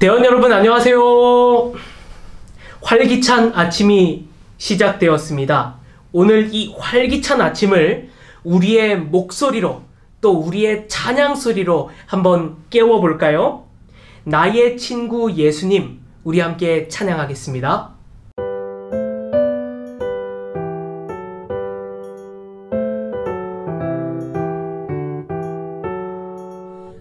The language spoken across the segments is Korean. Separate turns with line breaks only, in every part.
대원 여러분 안녕하세요. 활기찬 아침이 시작되었습니다. 오늘 이 활기찬 아침을 우리의 목소리로 또 우리의 찬양 소리로 한번 깨워볼까요? 나의 친구 예수님, 우리 함께 찬양하겠습니다.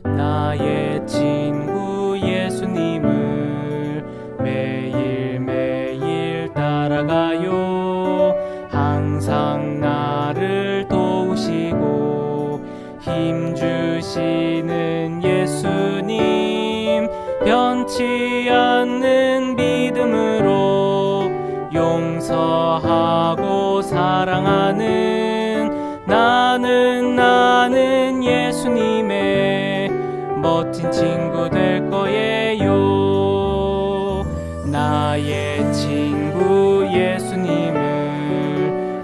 나의 친구 예수님을 매일매일 따라가요. 항상 나를 도우시고 힘주시는 예수님, 변치 않는 믿음으로 용서하고 사랑하는 나는 예수님의 멋진 친구 될 거예요. 나의 친구 예수님을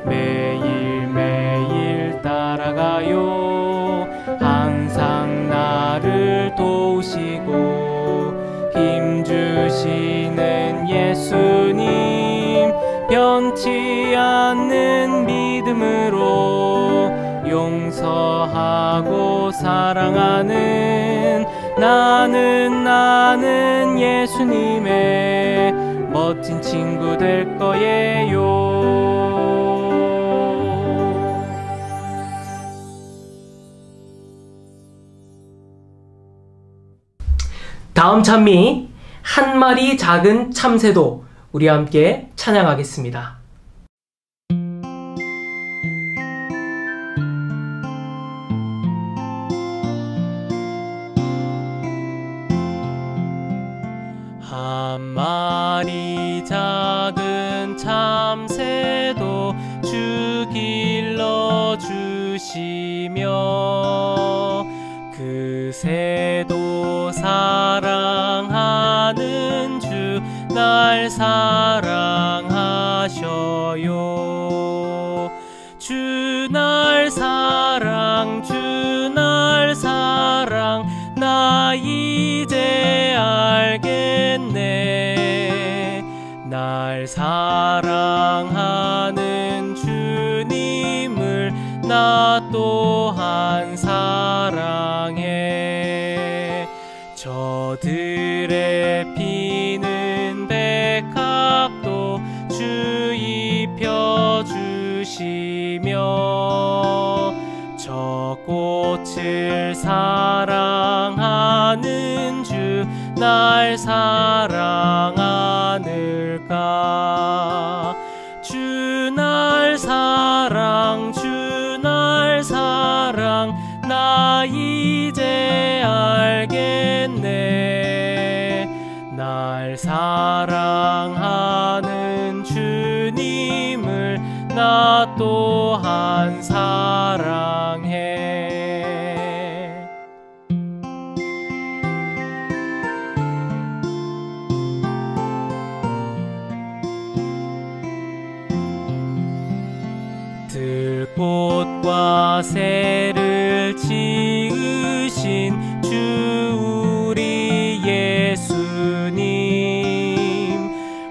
매일매일 따라가요. 항상 나를 도우시고 힘주시는 예수님, 변치 않는 믿음으로 용서하고 사랑하는 나는 예수님의 멋진 친구 될 거예요. 다음 찬미, 한 마리 작은 참새도, 우리 함께 찬양하겠습니다. 한 마리 작은 참새도 주 길러주시며 그 새도 사랑하는 주 날 사랑하셔요. 주 날 사랑, 주 날 사랑, 나 이제 알겠네. 날 사랑하는 주님을 나 또한 사랑해. 저들의 피는 백합도 주 입혀주시며 저 꽃을 사랑하는 주 날 사랑하늘까. 주 날 사랑, 주 날 사랑, 나 이제 알겠네. 날 사랑하는 주님을 나 또한 사랑해. 들꽃과 새를 지으신 주 우리 예수님,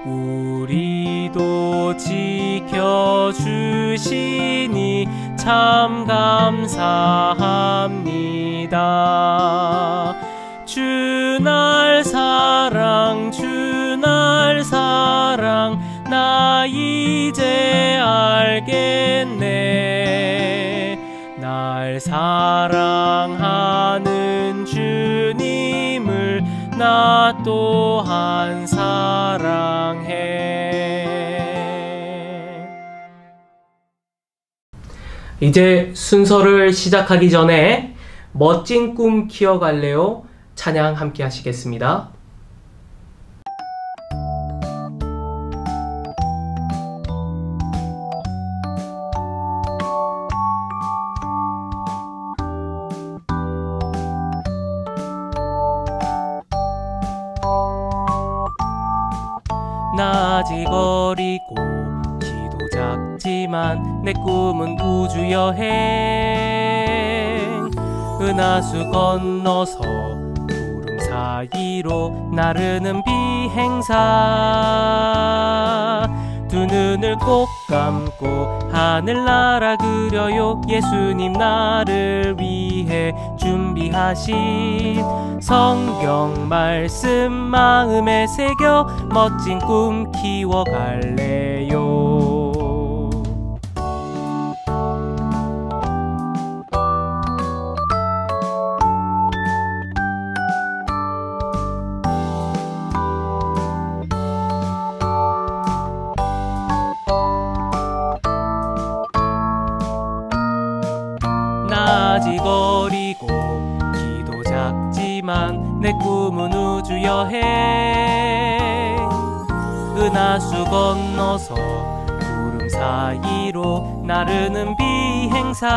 우리도 지켜주시니 참 감사합니다. 주 날 사랑, 주 날 사랑, 나 이제 알겠네. 날 사랑하는 주님을 나 또한 사랑해. 이제 순서를 시작하기 전에 멋진 꿈 키워갈래요? 찬양 함께 하시겠습니다. 낮이 거리고 키도 작지만 내 꿈은 우주 여행. 은하수 건너서 구름 사이로 나르는 비행사 두 눈을 꼭 감고 하늘나라 그려요. 예수님 나를 위해 준비하신 성경 말씀 마음에 새겨 멋진 꿈 키워갈래요. 낮이거리고 기도 작지만 내 꿈은 우주 여행 은하수 건너서 구름 사이로 나르는 비행사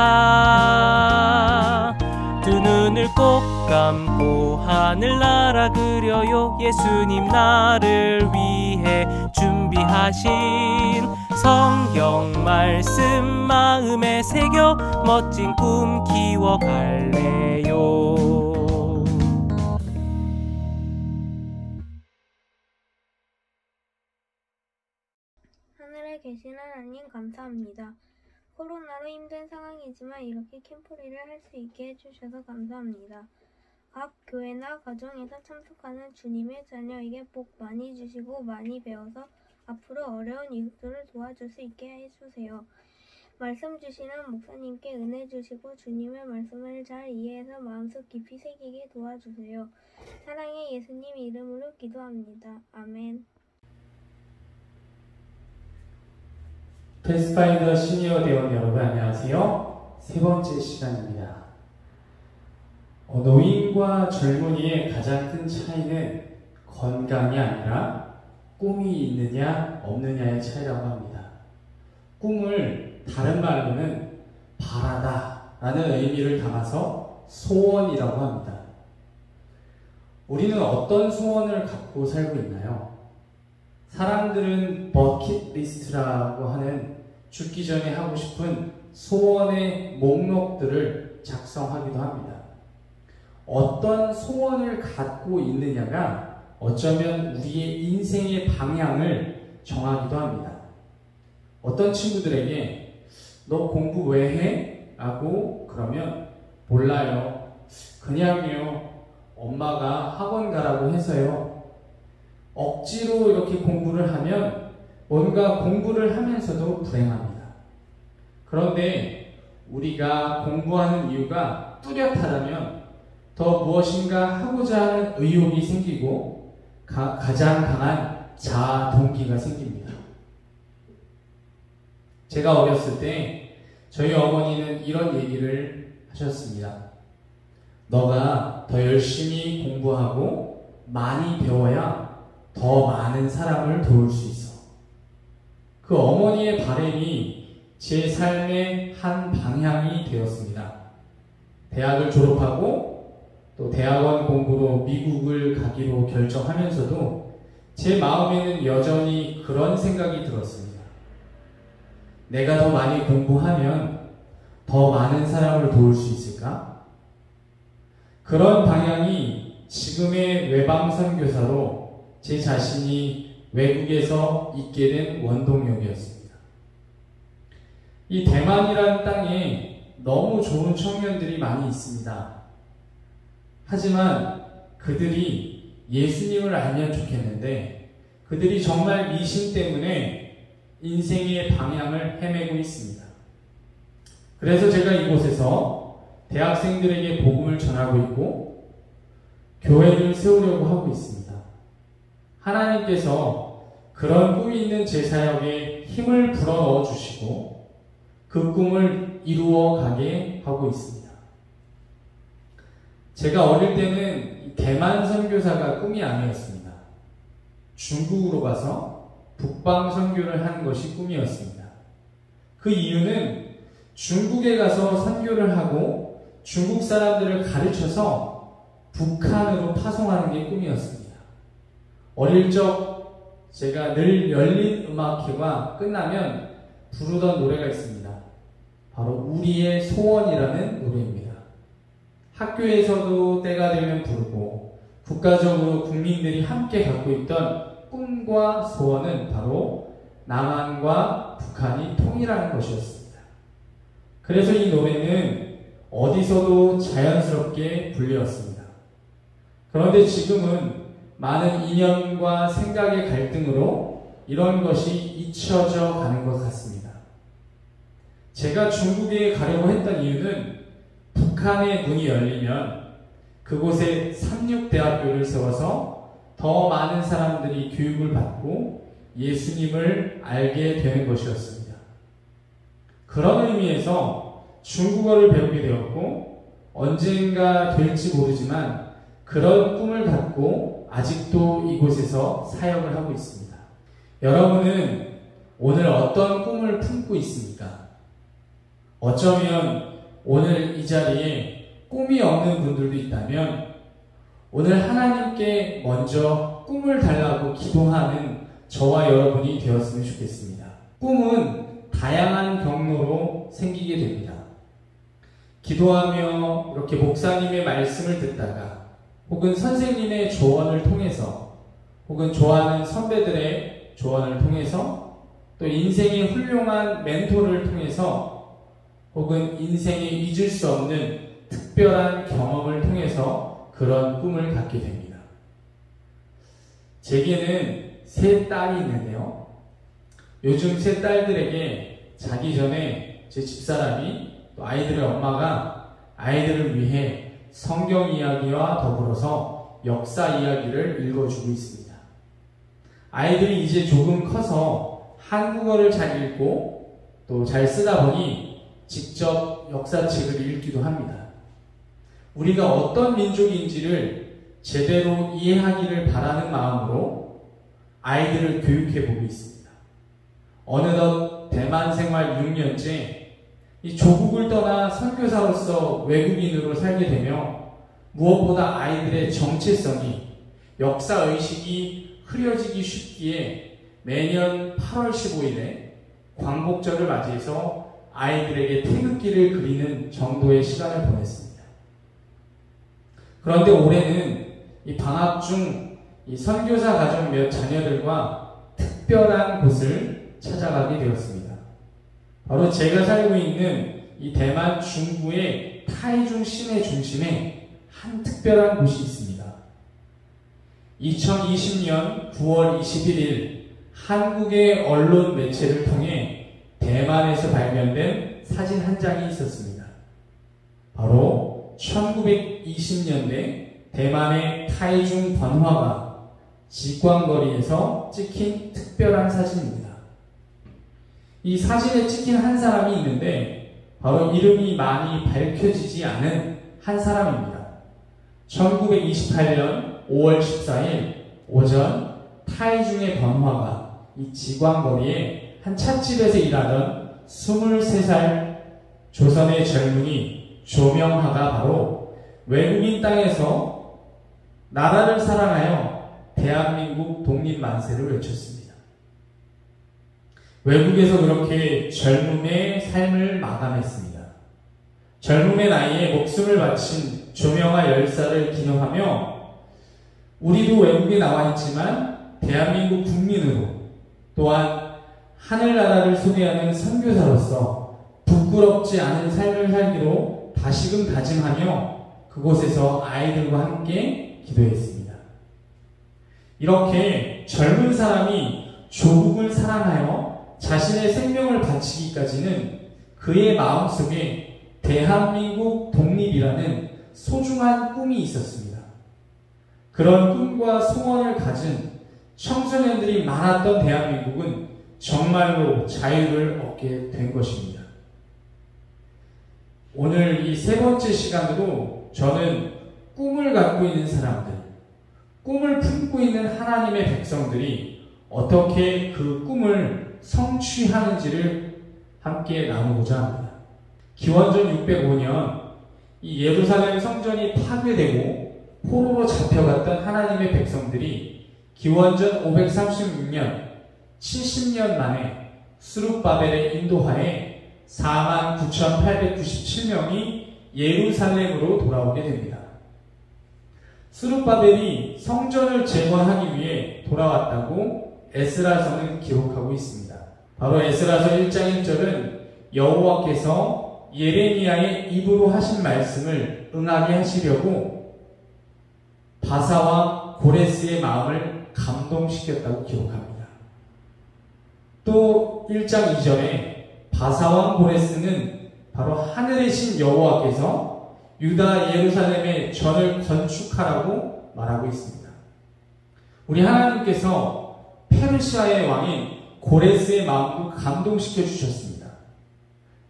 두 눈을 꼭 감고 하늘나라 그려요. 예수님 나를 위해 준비하신 성경 말씀 마음에 새겨 멋진 꿈 키워갈래요.
하늘에 계신 하나님 감사합니다. 코로나로 힘든 상황이지만 이렇게 캠프리를 할 수 있게 해주셔서 감사합니다. 각 교회나 가정에서 참석하는 주님의 자녀에게 복 많이 주시고 많이 배워서 앞으로 어려운 이웃들을 도와줄 수 있게 해주세요. 말씀 주시는 목사님께 은혜 주시고 주님의 말씀을 잘 이해해서 마음속 깊이 새기게 도와주세요. 사랑의 예수님 이름으로 기도합니다. 아멘.
패스파인더 시니어 대원 여러분 안녕하세요. 세 번째 시간입니다. 노인과 젊은이의 가장 큰 차이는 건강이 아니라 꿈이 있느냐 없느냐의 차이라고 합니다. 꿈을 다른 말로는 바라다 라는 의미를 담아서 소원이라고 합니다. 우리는 어떤 소원을 갖고 살고 있나요? 사람들은 버킷리스트라고 하는 죽기 전에 하고 싶은 소원의 목록들을 작성하기도 합니다. 어떤 소원을 갖고 있느냐가 어쩌면 우리의 인생의 방향을 정하기도 합니다. 어떤 친구들에게 너 공부 왜 해? 라고 그러면 몰라요. 그냥요. 엄마가 학원 가라고 해서요. 억지로 이렇게 공부를 하면 뭔가 공부를 하면서도 불행합니다. 그런데 우리가 공부하는 이유가 뚜렷하다면 더 무엇인가 하고자 하는 의욕이 생기고 가장 강한 자아 동기가 생깁니다. 제가 어렸을 때 저희 어머니는 이런 얘기를 하셨습니다. 너가 더 열심히 공부하고 많이 배워야 더 많은 사람을 도울 수 있어. 그 어머니의 바람이 제 삶의 한 방향이 되었습니다. 대학을 졸업하고 또 대학원 공부로 미국을 가기로 결정하면서도 제 마음에는 여전히 그런 생각이 들었습니다. 내가 더 많이 공부하면 더 많은 사람을 도울 수 있을까? 그런 방향이 지금의 외방 선교사로 제 자신이 외국에서 있게 된 원동력이었습니다. 이 대만이라는 땅에 너무 좋은 청년들이 많이 있습니다. 하지만 그들이 예수님을 알면 좋겠는데 그들이 정말 미신 때문에 인생의 방향을 헤매고 있습니다. 그래서 제가 이곳에서 대학생들에게 복음을 전하고 있고 교회를 세우려고 하고 있습니다. 하나님께서 그런 꿈이 있는 제 사역에 힘을 불어넣어 주시고 그 꿈을 이루어 가게 하고 있습니다. 제가 어릴 때는 대만 선교사가 꿈이 아니었습니다. 중국으로 가서 북방 선교를 하는 것이 꿈이었습니다. 그 이유는 중국에 가서 선교를 하고 중국 사람들을 가르쳐서 북한으로 파송하는 게 꿈이었습니다. 어릴 적 제가 늘 열린 음악회가 끝나면 부르던 노래가 있습니다. 바로 우리의 소원이라는 노래입니다. 학교에서도 때가 되면 부르고 국가적으로 국민들이 함께 갖고 있던 꿈과 소원은 바로 남한과 북한이 통일하는 것이었습니다. 그래서 이 노래는 어디서도 자연스럽게 불렸습니다. 그런데 지금은 많은 이념과 생각의 갈등으로 이런 것이 잊혀져 가는 것 같습니다. 제가 중국에 가려고 했던 이유는 북한의 문이 열리면 그곳에 삼육대학교를 세워서 더 많은 사람들이 교육을 받고 예수님을 알게 되는 것이었습니다. 그런 의미에서 중국어를 배우게 되었고 언젠가 될지 모르지만 그런 꿈을 갖고 아직도 이곳에서 사역을 하고 있습니다. 여러분은 오늘 어떤 꿈을 품고 있습니까? 어쩌면 오늘 이 자리에 꿈이 없는 분들도 있다면 오늘 하나님께 먼저 꿈을 달라고 기도하는 저와 여러분이 되었으면 좋겠습니다. 꿈은 다양한 경로로 생기게 됩니다. 기도하며 이렇게 목사님의 말씀을 듣다가 혹은 선생님의 조언을 통해서 혹은 좋아하는 선배들의 조언을 통해서 또 인생의 훌륭한 멘토를 통해서 혹은 인생에 잊을 수 없는 특별한 경험을 통해서 그런 꿈을 갖게 됩니다. 제게는 세 딸이 있는데요. 요즘 세 딸들에게 자기 전에 제 집사람이 또 아이들의 엄마가 아이들을 위해 성경 이야기와 더불어서 역사 이야기를 읽어주고 있습니다. 아이들이 이제 조금 커서 한국어를 잘 읽고 또 잘 쓰다 보니 직접 역사책을 읽기도 합니다. 우리가 어떤 민족인지를 제대로 이해하기를 바라는 마음으로 아이들을 교육해보고 있습니다. 어느덧 대만 생활 6년째 이 조국을 떠나 선교사로서 외국인으로 살게 되며 무엇보다 아이들의 정체성이 역사의식이 흐려지기 쉽기에 매년 8월 15일에 광복절을 맞이해서 아이들에게 태극기를 그리는 정도의 시간을 보냈습니다. 그런데 올해는 이 방학 중 이 선교사 가족 몇 자녀들과 특별한 곳을 찾아가게 되었습니다. 바로 제가 살고 있는 이 대만 중부의 타이중 시내 중심에 한 특별한 곳이 있습니다. 2020년 9월 21일 한국의 언론 매체를 통해 대만에서 발견된 사진 한 장이 있었습니다. 바로 1920년대 대만의 타이중 번화가 직광거리에서 찍힌 특별한 사진입니다. 이 사진에 찍힌 한 사람이 있는데 바로 이름이 많이 밝혀지지 않은 한 사람입니다. 1928년 5월 14일 오전 타이중의 번화가 이 직광거리에 한 찻집에서 일하던 23살 조선의 젊은이 조명하가 바로 외국인 땅에서 나라를 사랑하여 대한민국 독립만세를 외쳤습니다. 외국에서 그렇게 젊음의 삶을 마감했습니다. 젊음의 나이에 목숨을 바친 조명하 10살을 기념하며 우리도 외국에 나와 있지만 대한민국 국민으로 또한 하늘나라를 소개하는 선교사로서 부끄럽지 않은 삶을 살기로 다시금 다짐하며 그곳에서 아이들과 함께 기도했습니다. 이렇게 젊은 사람이 조국을 사랑하여 자신의 생명을 바치기까지는 그의 마음속에 대한민국 독립이라는 소중한 꿈이 있었습니다. 그런 꿈과 소원을 가진 청소년들이 많았던 대한민국은 정말로 자유를 얻게 된 것입니다. 오늘 이 세 번째 시간으로 저는 꿈을 갖고 있는 사람들, 꿈을 품고 있는 하나님의 백성들이 어떻게 그 꿈을 성취하는지를 함께 나누고자 합니다. 기원전 605년 이 예루살렘 성전이 파괴되고 포로로 잡혀갔던 하나님의 백성들이 기원전 536년 70년 만에 스룹바벨의 인도하에 49,897명이 예루살렘으로 돌아오게 됩니다. 스룹바벨이 성전을 재건하기 위해 돌아왔다고 에스라서는 기록하고 있습니다. 바로 에스라서 1장 1절은 여호와께서 예레미야의 입으로 하신 말씀을 응하게 하시려고 바사와 고레스의 마음을 감동시켰다고 기록합니다. 또 1장 2절에 바사와 고레스는 바로 하늘의 신 여호와께서 유다 예루살렘의 전을 건축하라고 말하고 있습니다. 우리 하나님께서 페르시아의 왕인 고레스의 마음도 감동시켜 주셨습니다.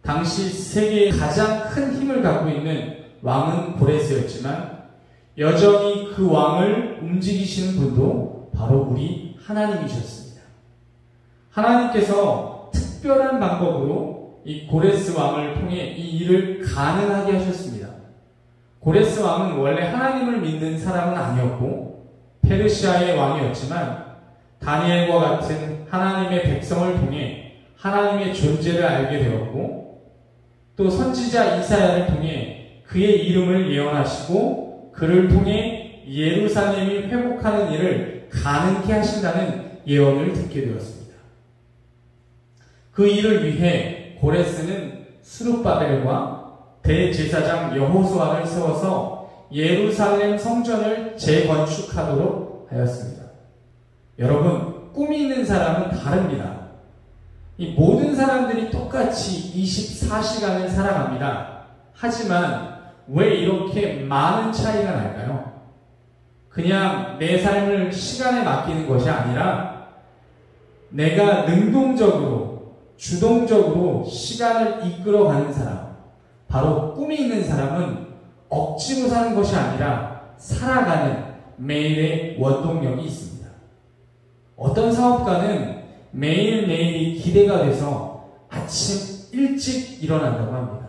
당시 세계의 가장 큰 힘을 갖고 있는 왕은 고레스였지만 여전히 그 왕을 움직이시는 분도 바로 우리 하나님이셨습니다. 하나님께서 특별한 방법으로 이 고레스 왕을 통해 이 일을 가능하게 하셨습니다. 고레스 왕은 원래 하나님을 믿는 사람은 아니었고 페르시아의 왕이었지만 다니엘과 같은 하나님의 백성을 통해 하나님의 존재를 알게 되었고 또 선지자 이사야를 통해 그의 이름을 예언하시고 그를 통해 예루살렘이 회복하는 일을 가능케 하신다는 예언을 듣게 되었습니다. 그 일을 위해 고레스는 스룹바벨과 대제사장 여호수아를 세워서 예루살렘 성전을 재건축하도록 하였습니다. 여러분, 꿈이 있는 사람은 다릅니다. 이 모든 사람들이 똑같이 24시간을 살아갑니다. 하지만 왜 이렇게 많은 차이가 날까요? 그냥 내 삶을 시간에 맡기는 것이 아니라 내가 능동적으로, 주동적으로 시간을 이끌어가는 사람, 바로 꿈이 있는 사람은 억지로 사는 것이 아니라 살아가는 매일의 원동력이 있습니다. 어떤 사업가는 매일매일이 기대가 돼서 아침 일찍 일어난다고 합니다.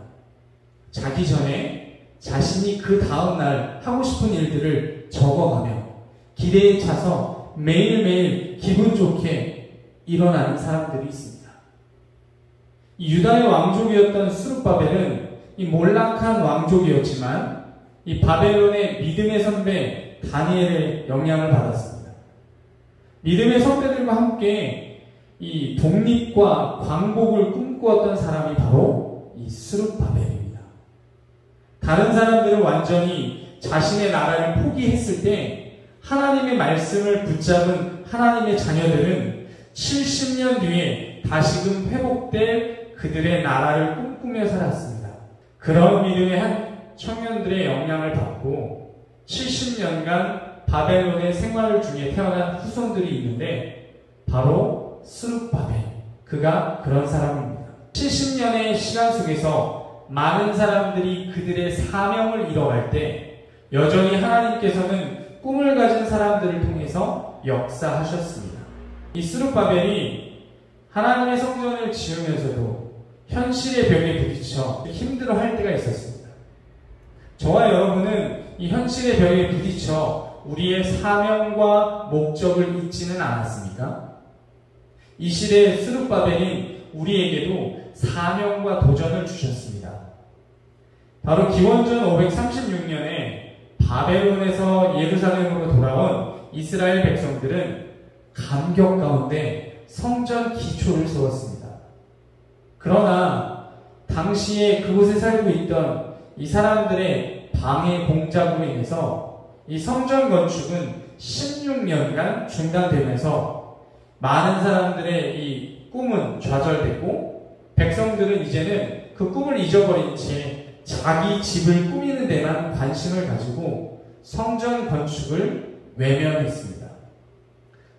자기 전에 자신이 그 다음날 하고 싶은 일들을 적어가며 기대에 차서 매일매일 기분 좋게 일어나는 사람들이 있습니다. 이 유다의 왕족이었던 스룹바벨은 이 몰락한 왕족이었지만 이 바벨론의 믿음의 선배 다니엘의 영향을 받았습니다. 믿음의 선배들과 함께 이 독립과 광복을 꿈꾸었던 사람이 바로 이 스룹바벨입니다. 다른 사람들은 완전히 자신의 나라를 포기했을 때 하나님의 말씀을 붙잡은 하나님의 자녀들은 70년 뒤에 다시금 회복될 그들의 나라를 꿈꾸며 살았습니다. 그런 믿음의 한 청년들의 영향을 받고 70년간 바벨론의 생활 중에 태어난 후손들이 있는데 바로 스룹바벨, 그가 그런 사람입니다. 70년의 시간 속에서 많은 사람들이 그들의 사명을 이뤄갈 때 여전히 하나님께서는 꿈을 가진 사람들을 통해서 역사하셨습니다. 이 스룹바벨이 하나님의 성전을 지으면서도 현실의 벽에 부딪혀 힘들어할 때가 있었습니다. 저와 여러분은 이 현실의 벽에 부딪혀 우리의 사명과 목적을 잊지는 않았습니까? 이 시대의 스룹바벨인 우리에게도 사명과 도전을 주셨습니다. 바로 기원전 536년에 바벨론에서 예루살렘으로 돌아온 이스라엘 백성들은 감격 가운데 성전 기초를 세웠습니다. 그러나 당시에 그곳에 살고 있던 이 사람들의 방해 공작으로 인해서 이 성전 건축은 16년간 중단되면서 많은 사람들의 이 꿈은 좌절됐고 백성들은 이제는 그 꿈을 잊어버린 채 자기 집을 꾸미는 데만 관심을 가지고 성전 건축을 외면했습니다.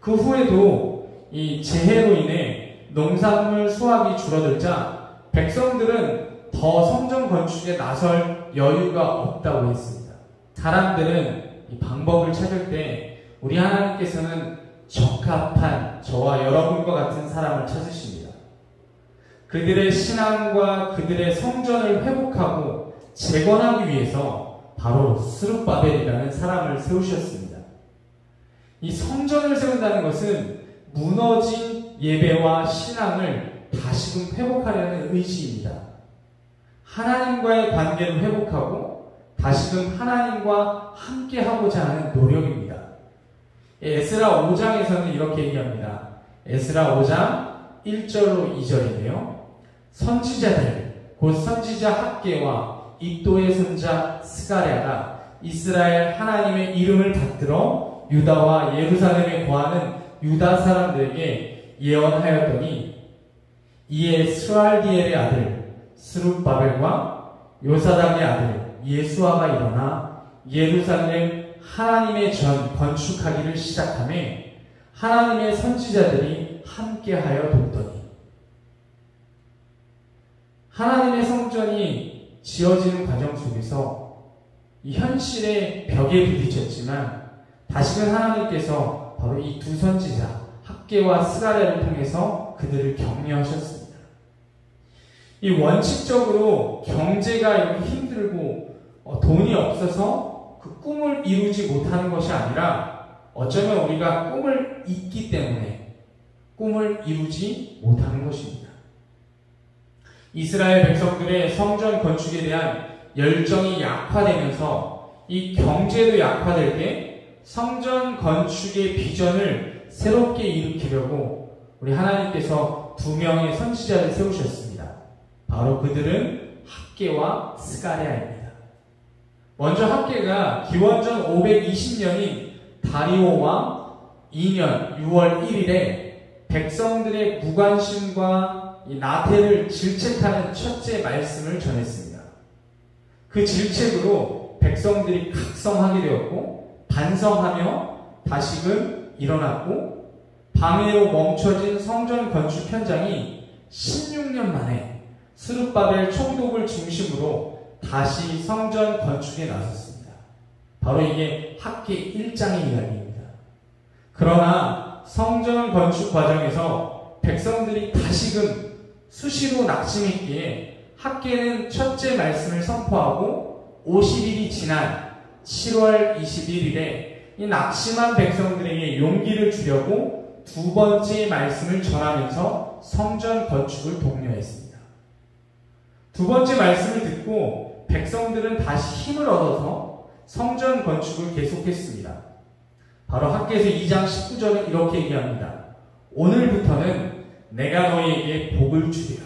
그 후에도 이 재해로 인해 농산물 수확이 줄어들자 백성들은 더 성전 건축에 나설 여유가 없다고 했습니다. 사람들은 이 방법을 찾을 때 우리 하나님께서는 적합한 저와 여러분과 같은 사람을 찾으십니다. 그들의 신앙과 그들의 성전을 회복하고 재건하기 위해서 바로 스룹바벨이라는 사람을 세우셨습니다. 이 성전을 세운다는 것은 무너진 예배와 신앙을 다시금 회복하려는 의지입니다. 하나님과의 관계를 회복하고 다시금 하나님과 함께 하고자 하는 노력입니다. 에스라 5장에서는 이렇게 얘기합니다. 에스라 5장 1절로 2절인데요. 선지자들, 곧 선지자 학개와 id도의 손자 스가랴가 이스라엘 하나님의 이름을 받들어 유다와 예루살렘에 거하는 유다 사람들에게 예언하였더니 이에 스알디엘의 아들 스룹바벨과 요사닥의 아들 예수아가 일어나 예루살렘 하나님의 전 건축하기를 시작하며 하나님의 선지자들이 함께하여 돕더니 하나님의 성전이 지어지는 과정 속에서 이 현실의 벽에 부딪혔지만 다시금 하나님께서 바로 이 두 선지자 학개와 스가랴를 통해서 그들을 격려하셨습니다. 이 원칙적으로 경제가 이렇게 힘들고 돈이 없어서 그 꿈을 이루지 못하는 것이 아니라 어쩌면 우리가 꿈을 잊기 때문에 꿈을 이루지 못하는 것입니다. 이스라엘 백성들의 성전 건축에 대한 열정이 약화되면서 이 경제도 약화될 때 성전 건축의 비전을 새롭게 일으키려고 우리 하나님께서 두 명의 선지자를 세우셨습니다. 바로 그들은 학개와 스가랴입니다. 먼저 학개가 기원전 520년인 다리오 왕 2년 6월 1일에 백성들의 무관심과 이 나태를 질책하는 첫째 말씀을 전했습니다. 그 질책으로 백성들이 각성하게 되었고 반성하며 다시금 일어났고 방해로 멈춰진 성전 건축 현장이 16년 만에 스룹바벨 총독을 중심으로 다시 성전 건축에 나섰습니다. 바로 이게 학개 1장의 이야기입니다. 그러나 성전 건축 과정에서 백성들이 다시금 수시로 낙심했기에 학개는 첫째 말씀을 선포하고 50일이 지난 7월 21일에 이 낙심한 백성들에게 용기를 주려고 두 번째 말씀을 전하면서 성전 건축을 독려했습니다. 두 번째 말씀을 듣고 백성들은 다시 힘을 얻어서 성전 건축을 계속했습니다. 바로 학개에서 2장 19절은 이렇게 얘기합니다. 오늘부터는 내가 너희에게 복을 주리라.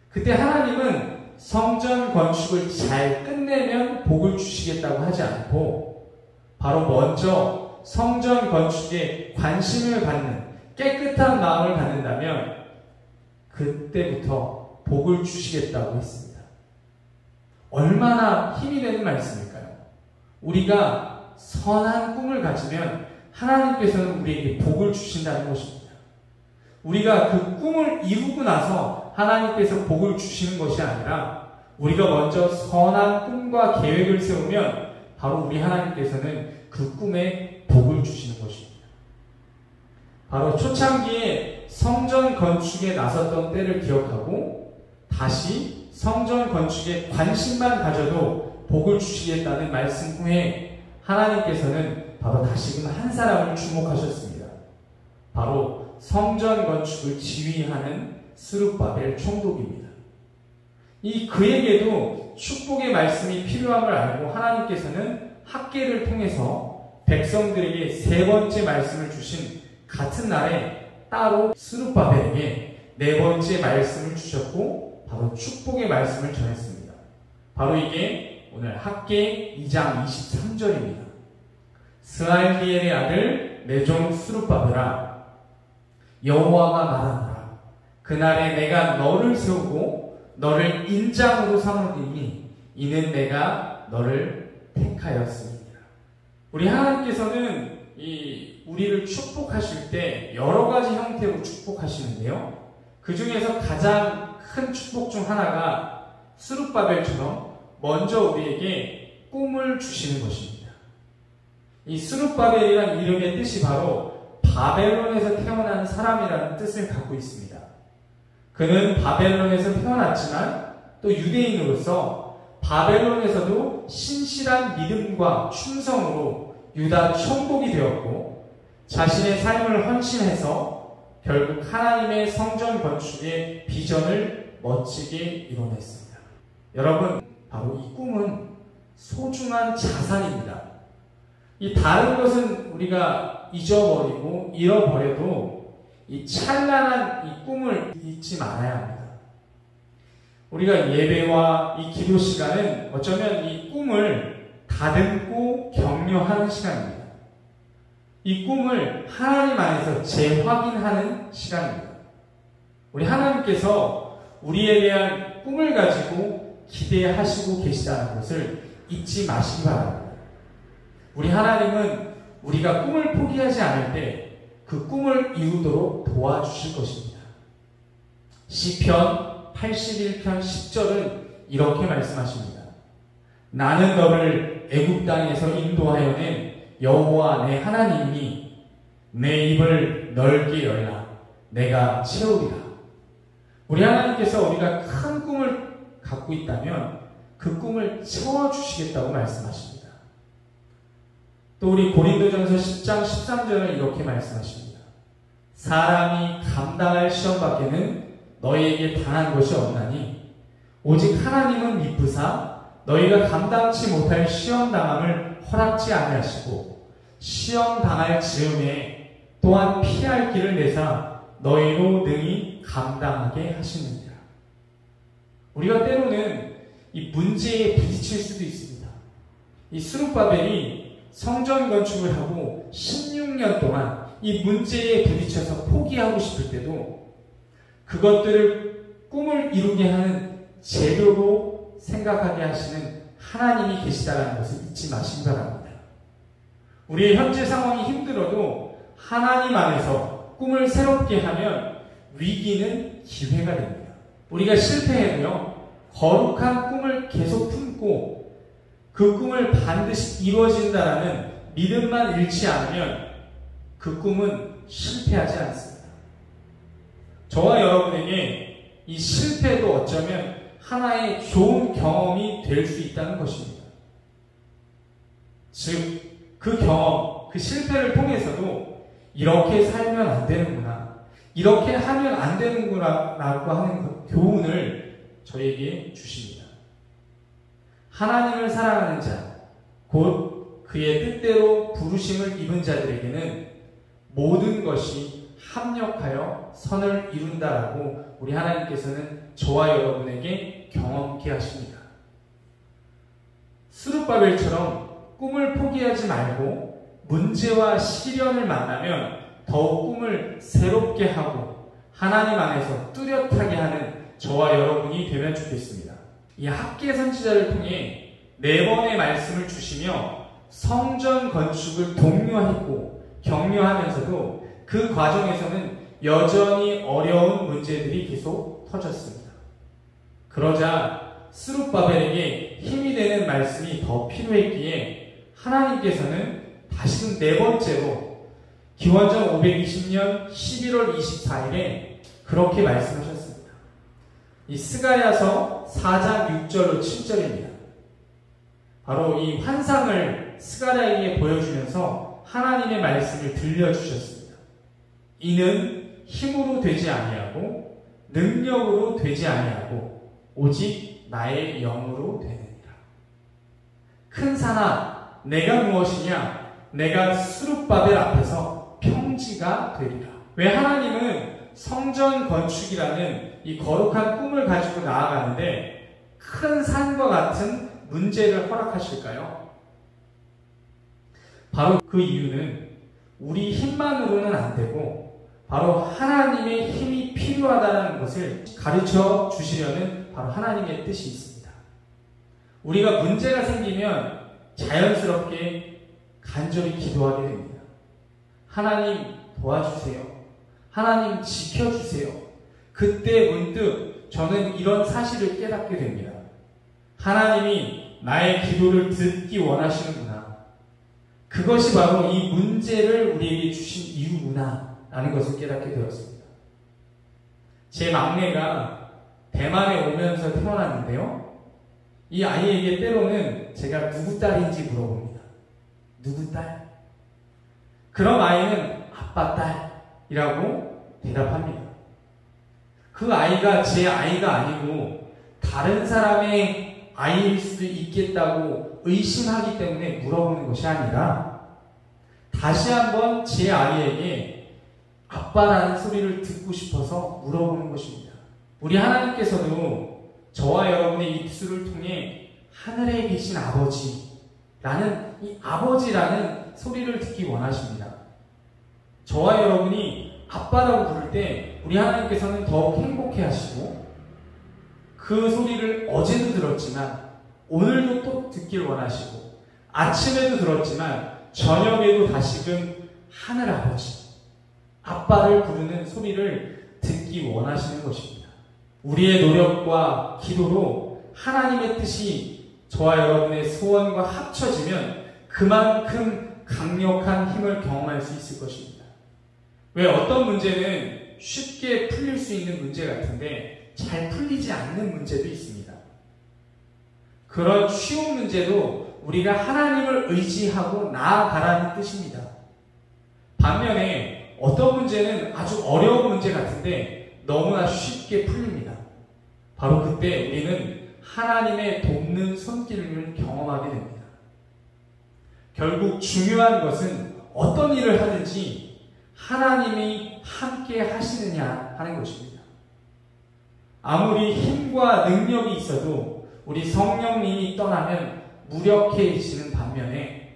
그때 하나님은 성전 건축을 잘 끝내면 복을 주시겠다고 하지 않고 바로 먼저 성전 건축에 관심을 갖는 깨끗한 마음을 갖는다면 그때부터 복을 주시겠다고 했습니다. 얼마나 힘이 되는 말씀일까요? 우리가 선한 꿈을 가지면 하나님께서는 우리에게 복을 주신다는 것입니다. 우리가 그 꿈을 이루고 나서 하나님께서 복을 주시는 것이 아니라 우리가 먼저 선한 꿈과 계획을 세우면 바로 우리 하나님께서는 그 꿈에 복을 주시는 것입니다. 바로 초창기에 성전 건축에 나섰던 때를 기억하고 다시 성전 건축에 관심만 가져도 복을 주시겠다는 말씀 후에 하나님께서는 바로 다시금 한 사람을 주목하셨습니다. 바로 성전 건축을 지휘하는 스룹바벨 총독입니다. 이 그에게도 축복의 말씀이 필요함을 알고 하나님께서는 학개를 통해서 백성들에게 세 번째 말씀을 주신 같은 날에 따로 스룹바벨에게 네 번째 말씀을 주셨고 바로 축복의 말씀을 전했습니다. 바로 이게 오늘 학개 2장 23절입니다. 스알디엘의 아들 내 종 스룹바벨아 여호와가 말하노라 그날에 내가 너를 세우고 너를 인장으로 삼으리니 이는 내가 너를 택하였습니다. 우리 하나님께서는 우리를 축복하실 때 여러 가지 형태로 축복하시는데요. 그 중에서 가장 큰 축복 중 하나가 스룹바벨처럼 먼저 우리에게 꿈을 주시는 것입니다. 이 스룹바벨이라는 이름의 뜻이 바로 바벨론에서 태어난 사람이라는 뜻을 갖고 있습니다. 그는 바벨론에서 태어났지만 또 유대인으로서 바벨론에서도 신실한 믿음과 충성으로 유다 총독이 되었고 자신의 삶을 헌신해서 결국 하나님의 성전 건축의 비전을 멋지게 이뤄냈습니다. 여러분, 바로 이 꿈은 소중한 자산입니다. 이 다른 것은 우리가 잊어버리고 잃어버려도 이 찬란한 이 꿈을 잊지 말아야 합니다. 우리가 예배와 이 기도 시간은 어쩌면 이 꿈을 다듬고 격려하는 시간입니다. 이 꿈을 하나님 안에서 재확인하는 시간입니다. 우리 하나님께서 우리에 대한 꿈을 가지고 기대하시고 계시다는 것을 잊지 마시기 바랍니다. 우리 하나님은 우리가 꿈을 포기하지 않을 때 그 꿈을 이루도록 도와주실 것입니다. 시편 81편 10절은 이렇게 말씀하십니다. 나는 너를 애굽 땅에서 인도하여 낸 여호와 내 하나님이니 내 입을 넓게 열라 내가 채우리라. 우리 하나님께서 우리가 큰 꿈을 갖고 있다면 그 꿈을 채워주시겠다고 말씀하십니다. 또 우리 고린도전서 10장 13절을 이렇게 말씀하십니다. 사람이 감당할 시험 밖에는 너희에게 당한 것이 없나니 오직 하나님은 미쁘사 너희가 감당치 못할 시험 당함을 허락지 아니하시고 시험 당할 즈음에 또한 피할 길을 내사 너희로 능히 감당하게 하시느니라. 우리가 때로는 이 문제에 부딪힐 수도 있습니다. 이 스룹바벨이 성전 건축을 하고 16년 동안 이 문제에 부딪혀서 포기하고 싶을 때도 그것들을 꿈을 이루게 하는 재료로 생각하게 하시는 하나님이 계시다는 것을 잊지 마시기 바랍니다. 우리의 현재 상황이 힘들어도 하나님 안에서 꿈을 새롭게 하면 위기는 기회가 됩니다. 우리가 실패해도요, 거룩한 꿈을 계속 품고 그 꿈을 반드시 이루어진다라는 믿음만 잃지 않으면 그 꿈은 실패하지 않습니다. 저와 여러분에게 이 실패도 어쩌면 하나의 좋은 경험이 될 수 있다는 것입니다. 즉, 그 경험, 그 실패를 통해서도 이렇게 살면 안 되는구나, 이렇게 하면 안 되는구나 라고 하는 그 교훈을 저에게 주십니다. 하나님을 사랑하는 자, 곧 그의 뜻대로 부르심을 입은 자들에게는 모든 것이 합력하여 선을 이룬다라고 우리 하나님께서는 저와 여러분에게 경험케 하십니다. 스룹바벨처럼 꿈을 포기하지 말고 문제와 시련을 만나면 더욱 꿈을 새롭게 하고 하나님 안에서 뚜렷하게 하는 저와 여러분이 되면 좋겠습니다. 이 학계 선지자를 통해 4번의 말씀을 주시며 성전 건축을 독려했고 격려하면서도 그 과정에서는 여전히 어려운 문제들이 계속 터졌습니다. 그러자 스룹바벨에게 힘이 되는 말씀이 더 필요했기에 하나님께서는 다시금 4번째로 기원전 520년 11월 24일에 그렇게 말씀하셨습니다. 이 스가랴서 4장 6절로 7절입니다. 바로 이 환상을 스가랴에게 보여주면서 하나님의 말씀을 들려주셨습니다. 이는 힘으로 되지 아니하고 능력으로 되지 아니하고 오직 나의 영으로 되느니라. 큰 산아, 내가 무엇이냐? 내가 스룹바벨 앞에서 평지가 되리라. 왜 하나님은 성전 건축이라는 이 거룩한 꿈을 가지고 나아가는데 큰 산과 같은 문제를 허락하실까요? 바로 그 이유는 우리 힘만으로는 안 되고 바로 하나님의 힘이 필요하다는 것을 가르쳐 주시려는 바로 하나님의 뜻이 있습니다. 우리가 문제가 생기면 자연스럽게 간절히 기도하게 됩니다. 하나님 도와주세요. 하나님 지켜주세요. 그때 문득 저는 이런 사실을 깨닫게 됩니다. 하나님이 나의 기도를 듣기 원하시는구나. 그것이 바로 이 문제를 우리에게 주신 이유구나 라는 것을 깨닫게 되었습니다. 제 막내가 대만에 오면서 태어났는데요. 이 아이에게 때로는 제가 누구 딸인지 물어봅니다. 누구 딸? 그럼 아이는 아빠 딸이라고 대답합니다. 그 아이가 제 아이가 아니고 다른 사람의 아이일 수도 있겠다고 의심하기 때문에 물어보는 것이 아니라 다시 한번 제 아이에게 아빠라는 소리를 듣고 싶어서 물어보는 것입니다. 우리 하나님께서도 저와 여러분의 입술을 통해 하늘에 계신 아버지라는 이 아버지라는 소리를 듣기 원하십니다. 저와 여러분이 아빠라고 부를 때 우리 하나님께서는 더욱 행복해 하시고 그 소리를 어제도 들었지만 오늘도 또 듣길 원하시고 아침에도 들었지만 저녁에도 다시금 하늘 아버지, 아빠를 부르는 소리를 듣기 원하시는 것입니다. 우리의 노력과 기도로 하나님의 뜻이 저와 여러분의 소원과 합쳐지면 그만큼 강력한 힘을 경험할 수 있을 것입니다. 왜 어떤 문제는 쉽게 풀릴 수 있는 문제 같은데 잘 풀리지 않는 문제도 있습니다. 그런 쉬운 문제도 우리가 하나님을 의지하고 나아가라는 뜻입니다. 반면에 어떤 문제는 아주 어려운 문제 같은데 너무나 쉽게 풀립니다. 바로 그때 우리는 하나님의 돕는 손길을 경험하게 됩니다. 결국 중요한 것은 어떤 일을 하든지 하나님이 함께 하시느냐 하는 것입니다. 아무리 힘과 능력이 있어도 우리 성령님이 떠나면 무력해지는 반면에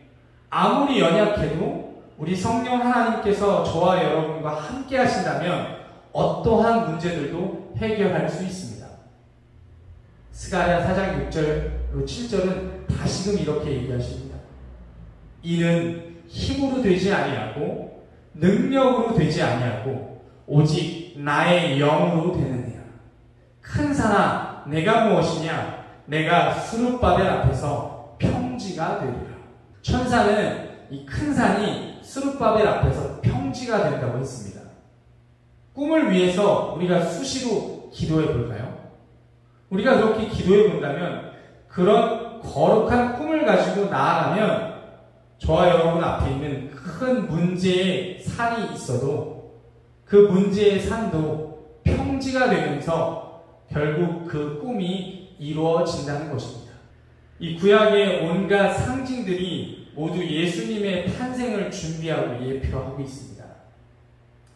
아무리 연약해도 우리 성령 하나님께서 저와 여러분과 함께 하신다면 어떠한 문제들도 해결할 수 있습니다. 스가랴 4장 6절, 7절은 다시금 이렇게 얘기하십니다. 이는 힘으로 되지 아니하고 능력으로 되지 아니하고 오직 나의 영으로 되느니라. 큰 산아 내가 무엇이냐? 내가 수룹바벨 앞에서 평지가 되리라. 천사는 이 큰 산이 수룹바벨 앞에서 평지가 된다고 했습니다. 꿈을 위해서 우리가 수시로 기도해 볼까요? 우리가 그렇게 기도해 본다면 그런 거룩한 꿈을 가지고 나아가면 저와 여러분 앞에 있는 큰 문제의 산이 있어도 그 문제의 산도 평지가 되면서 결국 그 꿈이 이루어진다는 것입니다. 이 구약의 온갖 상징들이 모두 예수님의 탄생을 준비하고 예표하고 있습니다.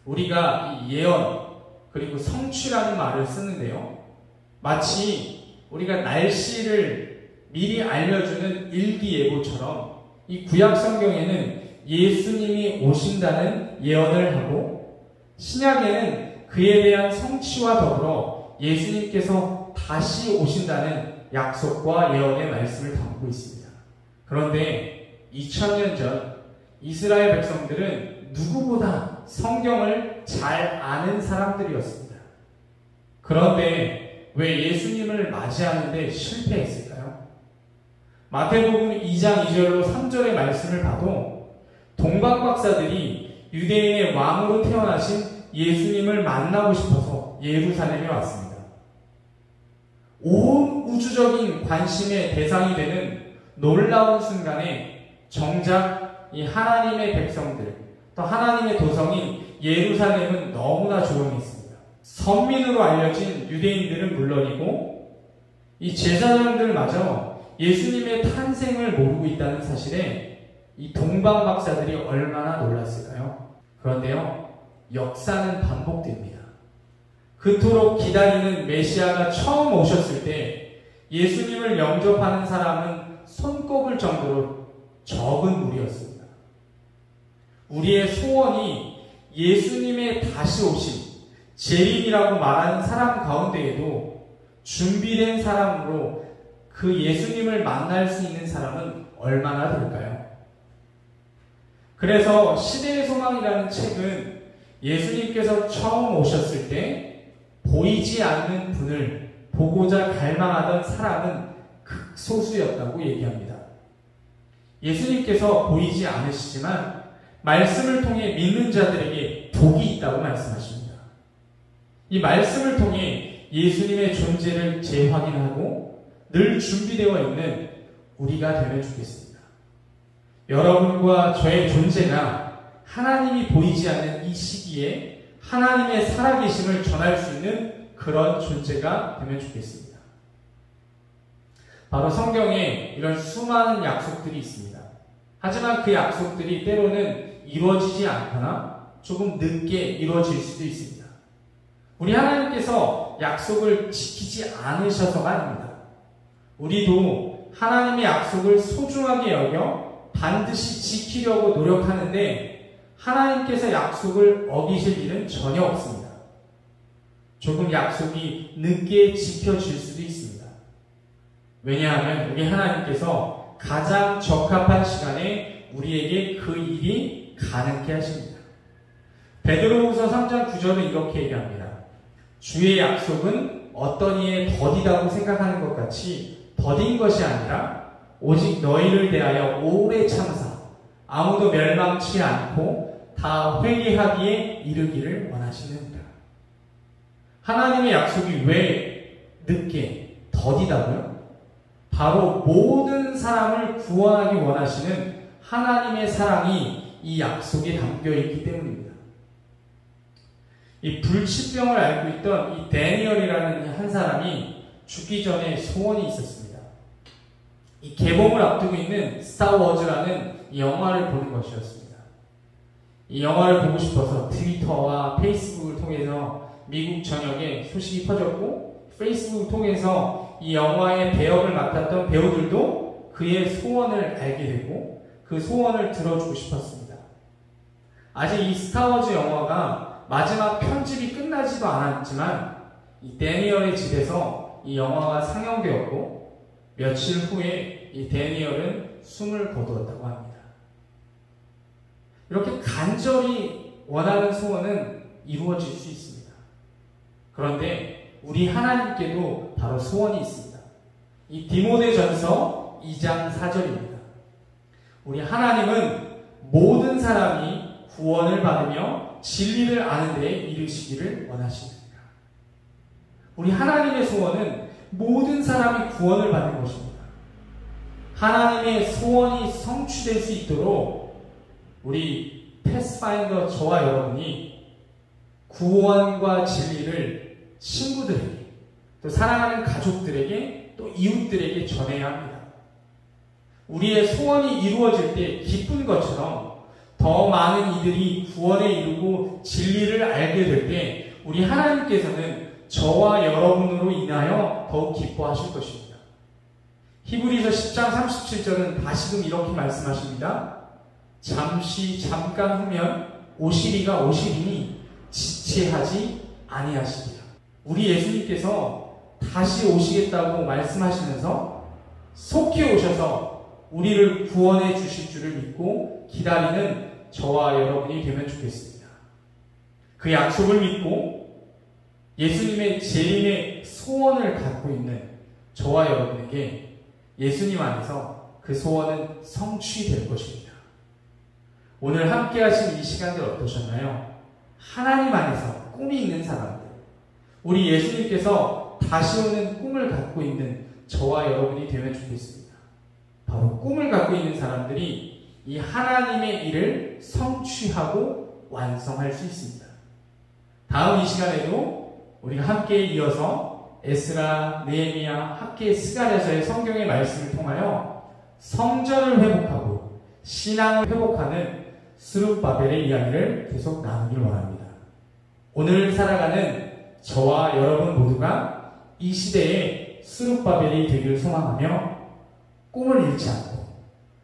우리가 이 예언 그리고 성취라는 말을 쓰는데요. 마치 우리가 날씨를 미리 알려주는 일기예보처럼 이 구약 성경에는 예수님이 오신다는 예언을 하고 신약에는 그에 대한 성취와 더불어 예수님께서 다시 오신다는 약속과 예언의 말씀을 담고 있습니다. 그런데 2000년 전 이스라엘 백성들은 누구보다 성경을 잘 아는 사람들이었습니다. 그런데 왜 예수님을 맞이하는데 실패했을까요? 마태복음 2장 2절로 3절의 말씀을 봐도 동방박사들이 유대인의 왕으로 태어나신 예수님을 만나고 싶어서 예루살렘에 왔습니다. 온 우주적인 관심의 대상이 되는 놀라운 순간에 정작 이 하나님의 백성들 또 하나님의 도성인 예루살렘은 너무나 조용했습니다. 선민으로 알려진 유대인들은 물론이고 이 제사장들마저 예수님의 탄생을 모르고 있다는 사실에 이 동방박사들이 얼마나 놀랐을까요? 그런데요, 역사는 반복됩니다. 그토록 기다리는 메시아가 처음 오셨을 때 예수님을 영접하는 사람은 손꼽을 정도로 적은 무리였습니다. 우리의 소원이 예수님의 다시 오심, 재림이라고 말하는 사람 가운데에도 준비된 사람으로 그 예수님을 만날 수 있는 사람은 얼마나 될까요? 그래서 시대의 소망이라는 책은 예수님께서 처음 오셨을 때 보이지 않는 분을 보고자 갈망하던 사람은 극소수였다고 얘기합니다. 예수님께서 보이지 않으시지만 말씀을 통해 믿는 자들에게 복이 있다고 말씀하십니다. 이 말씀을 통해 예수님의 존재를 재확인하고 늘 준비되어 있는 우리가 되면 좋겠습니다. 여러분과 저의 존재가 하나님이 보이지 않는 이 시기에 하나님의 살아계심을 전할 수 있는 그런 존재가 되면 좋겠습니다. 바로 성경에 이런 수많은 약속들이 있습니다. 하지만 그 약속들이 때로는 이루어지지 않거나 조금 늦게 이루어질 수도 있습니다. 우리 하나님께서 약속을 지키지 않으셔서가 아닙니다. 우리도 하나님의 약속을 소중하게 여겨 반드시 지키려고 노력하는데 하나님께서 약속을 어기실 일은 전혀 없습니다. 조금 약속이 늦게 지켜질 수도 있습니다. 왜냐하면 우리 하나님께서 가장 적합한 시간에 우리에게 그 일이 가능케 하십니다. 베드로후서 3장 9절은 이렇게 얘기합니다. 주의 약속은 어떤 이의 더디다고 생각하는 것 같이 더딘 것이 아니라 오직 너희를 대하여 오래 참사 아무도 멸망치 않고 다 회개하기에 이르기를 원하시느니라. 하나님의 약속이 왜 늦게 더디다고요? 바로 모든 사람을 구원하기 원하시는 하나님의 사랑이 이 약속에 담겨 있기 때문입니다. 이 불치병을 앓고 있던 이 데니얼이라는 한 사람이 죽기 전에 소원이 있었습니다. 이 개봉을 앞두고 있는 스타워즈라는 이 영화를 보는 것이었습니다. 이 영화를 보고 싶어서 트위터와 페이스북을 통해서 미국 전역에 소식이 퍼졌고 페이스북을 통해서 이 영화의 배역을 맡았던 배우들도 그의 소원을 알게 되고 그 소원을 들어주고 싶었습니다. 아직 이 스타워즈 영화가 마지막 편집이 끝나지도 않았지만 이 데니얼의 집에서 이 영화가 상영되었고 며칠 후에 이 데니얼은 숨을 거두었다고 합니다. 이렇게 간절히 원하는 소원은 이루어질 수 있습니다. 그런데 우리 하나님께도 바로 소원이 있습니다. 이 디모데전서 2장 4절입니다. 우리 하나님은 모든 사람이 구원을 받으며 진리를 아는 데에 이르시기를 원하십니다. 우리 하나님의 소원은 모든 사람이 구원을 받는 것입니다. 하나님의 소원이 성취될 수 있도록 우리 패스파인더 저와 여러분이 구원과 진리를 친구들에게 또 사랑하는 가족들에게 또 이웃들에게 전해야 합니다. 우리의 소원이 이루어질 때 기쁜 것처럼 더 많은 이들이 구원에 이르고 진리를 알게 될 때 우리 하나님께서는 저와 여러분으로 인하여 더욱 기뻐하실 것입니다. 히브리서 10장 37절은 다시금 이렇게 말씀하십니다. 잠깐 후면 오시리가 오시리니 지체하지 아니하시리라. 우리 예수님께서 다시 오시겠다고 말씀하시면서 속히 오셔서 우리를 구원해 주실 줄을 믿고 기다리는 저와 여러분이 되면 좋겠습니다. 그 약속을 믿고 예수님의 재림의 소원을 갖고 있는 저와 여러분에게 예수님 안에서 그 소원은 성취될 것입니다. 오늘 함께 하신 이 시간들 어떠셨나요? 하나님 안에서 꿈이 있는 사람들, 우리 예수님께서 다시 오는 꿈을 갖고 있는 저와 여러분이 되면 좋겠습니다. 바로 꿈을 갖고 있는 사람들이 이 하나님의 일을 성취하고 완성할 수 있습니다. 다음 이 시간에도 우리가 함께 이어서 에스라, 느헤미야, 학계 스가랴서의 성경의 말씀을 통하여 성전을 회복하고 신앙을 회복하는 스룹바벨의 이야기를 계속 나누길 원합니다. 오늘 살아가는 저와 여러분 모두가 이 시대에 스룹바벨이 되기를 소망하며 꿈을 잃지 않고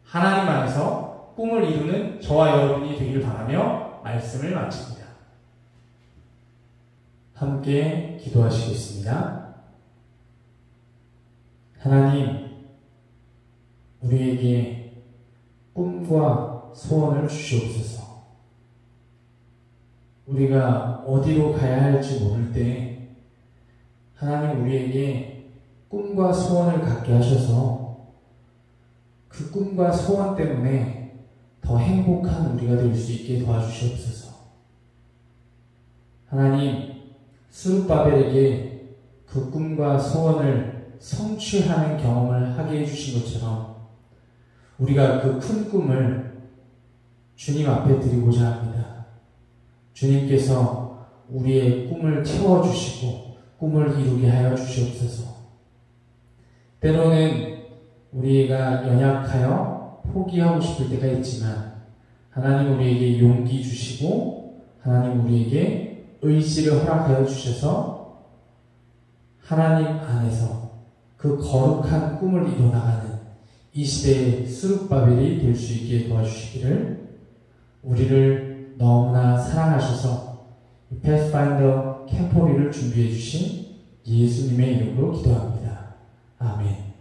하나님 안에서 꿈을 이루는 저와 여러분이 되기를 바라며 말씀을 마칩니다. 함께 기도하시겠습니다. 하나님, 우리에게 꿈과 소원을 주시옵소서. 우리가 어디로 가야 할지 모를 때 하나님 우리에게 꿈과 소원을 갖게 하셔서 그 꿈과 소원 때문에 더 행복한 우리가 될 수 있게 도와주시옵소서. 하나님, 스룹바벨에게 그 꿈과 소원을 성취하는 경험을 하게 해주신 것처럼 우리가 그 큰 꿈을 주님 앞에 드리고자 합니다. 주님께서 우리의 꿈을 채워주시고 꿈을 이루게 하여 주시옵소서. 때로는 우리가 연약하여 포기하고 싶을 때가 있지만 하나님 우리에게 용기 주시고 하나님 우리에게 의지를 허락하여 주셔서 하나님 안에서 그 거룩한 꿈을 이뤄나가는 이 시대의 스룹바벨이 될 수 있게 도와주시기를 우리를 너무나 사랑하셔서 패스파인더 캠퍼리를 준비해 주신 예수님의 이름으로 기도합니다. 아멘.